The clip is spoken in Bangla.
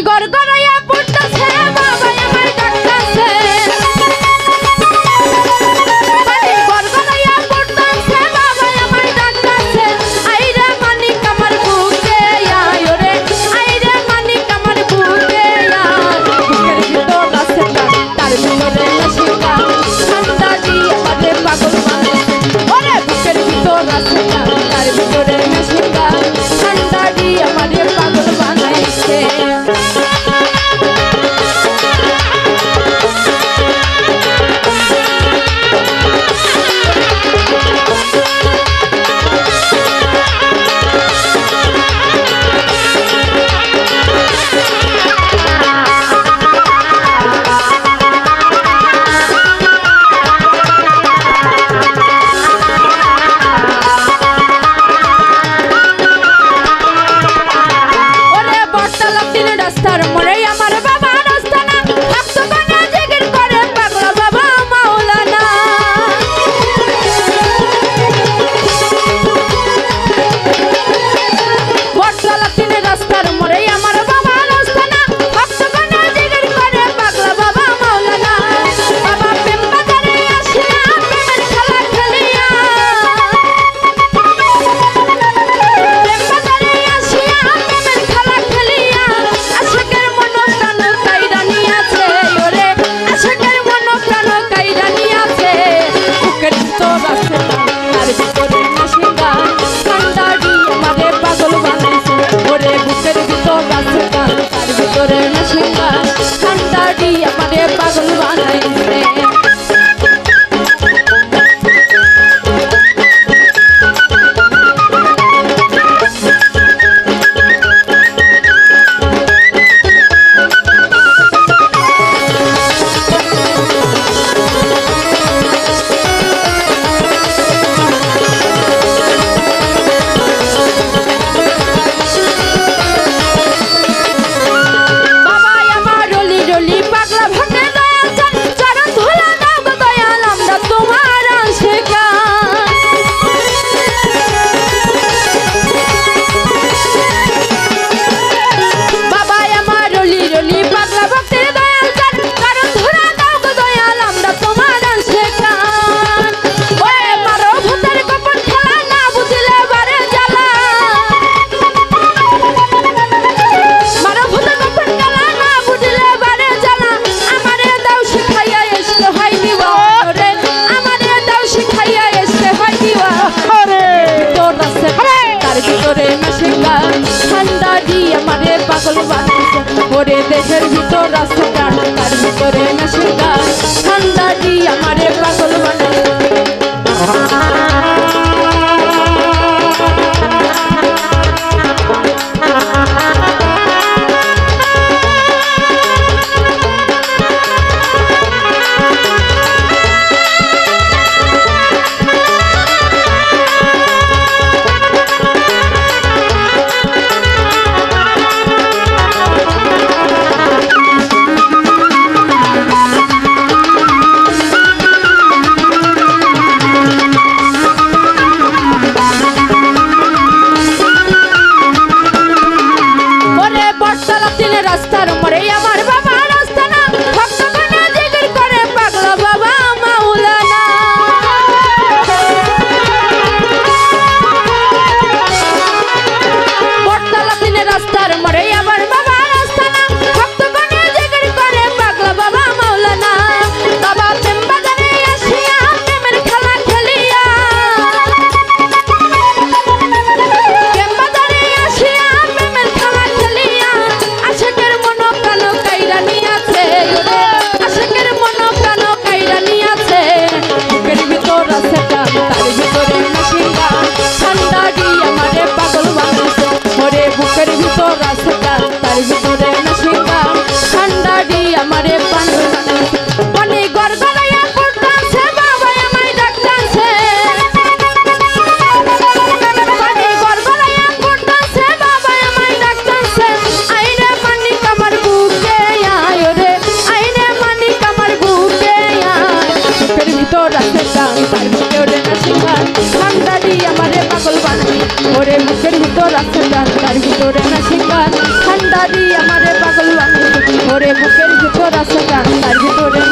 গড়গড়াইয়া পড়তাছে বাবা আমার ডাকতাছে পানি গড়গড়াইয়া পড়তাছে বাবা আমার ডাকতাছে আইরে মানিক আমার বুকে আয় রে আইরে মানিক আমার বুকে আয় বুকের ভিতর আছে তার ভিতরে নশিকা ঠান্ডা দিয়ে আমারে পাগল বানাইছে ওরে বুকের ভিতর আছে তার ভিতরে নশিকা ঠান্ডা দিয়ে আমারে পাগল বানাইছে রাস্তার মোড়ে আমার বাবা রাস্তা না ভক্ত গানে জিকির করে পাগলা বাবা মাওলানা বটতলা তিন রাস্তার মোড়ে আমার বাবা রাস্তা না ভক্ত গানে জিকির করে পাগলা বাবা মাওলানা বাবা প্রেম বাজারে আসিয়া প্রেমের খেলা খেলিয়া প্রেম বাজারে আসিয়া প্রেমের খেলা খেলিয়া আশিকের মন প্রাণ কাইরা নিয়াছে ওরে আশিকের মন প্রাণ কাইরা নিয়াছে বুকের ভিতর আছে তার ভিতরে নশিকা ঠান্ডা দিয়ে আমারে পাগল বানাইছে ওরে বুকের ভিতর আছে তার ভিতরে নশিকা ঠান্ডা দিয়ে আমারে পাগল বানাইছে ঠান্ডা দিয়ে আমারে পাগল বানাইছে ওরে দেশের ভিতর আছে তার ভিতরে নশিকা ঠান্ডা দিয়ে আমারে পাগল বানাইছে রাস্তার মোড়ে আমার বাবা রাস্তা না ভক্ত গানে জিকির করে পাগলা বাবা মাওলানা বটতলা তিন রাস্তার মোড়ে আমার বাবা রাস্তা না ভক্ত গানে জিকির করে পাগলা বাবা মাওলানা বাবা প্রেম বাজারে আসিয়া প্রেমের খেলা খেলিয়া প্রেম বাজারে আসিয়া প্রেমের খেলা খেলিয়া আশিকের মন প্রাণ কাইরা নিয়াছে আশিকের মন প্রাণ কাইরা নিয়াছে বুকের ভিতর আছে তার ভিতরে নশিকা ঠান্ডা দিয়ে আমারে পাগল বানাইছে ওরে বুকের ভিতর আছে তার ভিতরে নশিকা ঠান্ডা দিয়ে আমারে পাগল বানাইছে পানি গড়গড়াইয়া পড়তাছে বাবা আমায় ডাকতাছে পানি গড়গড়াইয়া পড়তাছে বাবা আমায় ডাকতাছে আইরে মানিক আমার বুকে আয় রে আইরে মানিক আমার বুকে আয় বুকের ভিতর আছে তার ভিতরে নশিকা ঠান্ডা দিয়ে আমারে পাগল বানাই ওরে বুকের ভিতর আছে তার ভিতরে নশিকা ঠান্ডা দিয়ে আমারে পাগল ওরে বুকের ভিতর আছে গান তার ভিতরে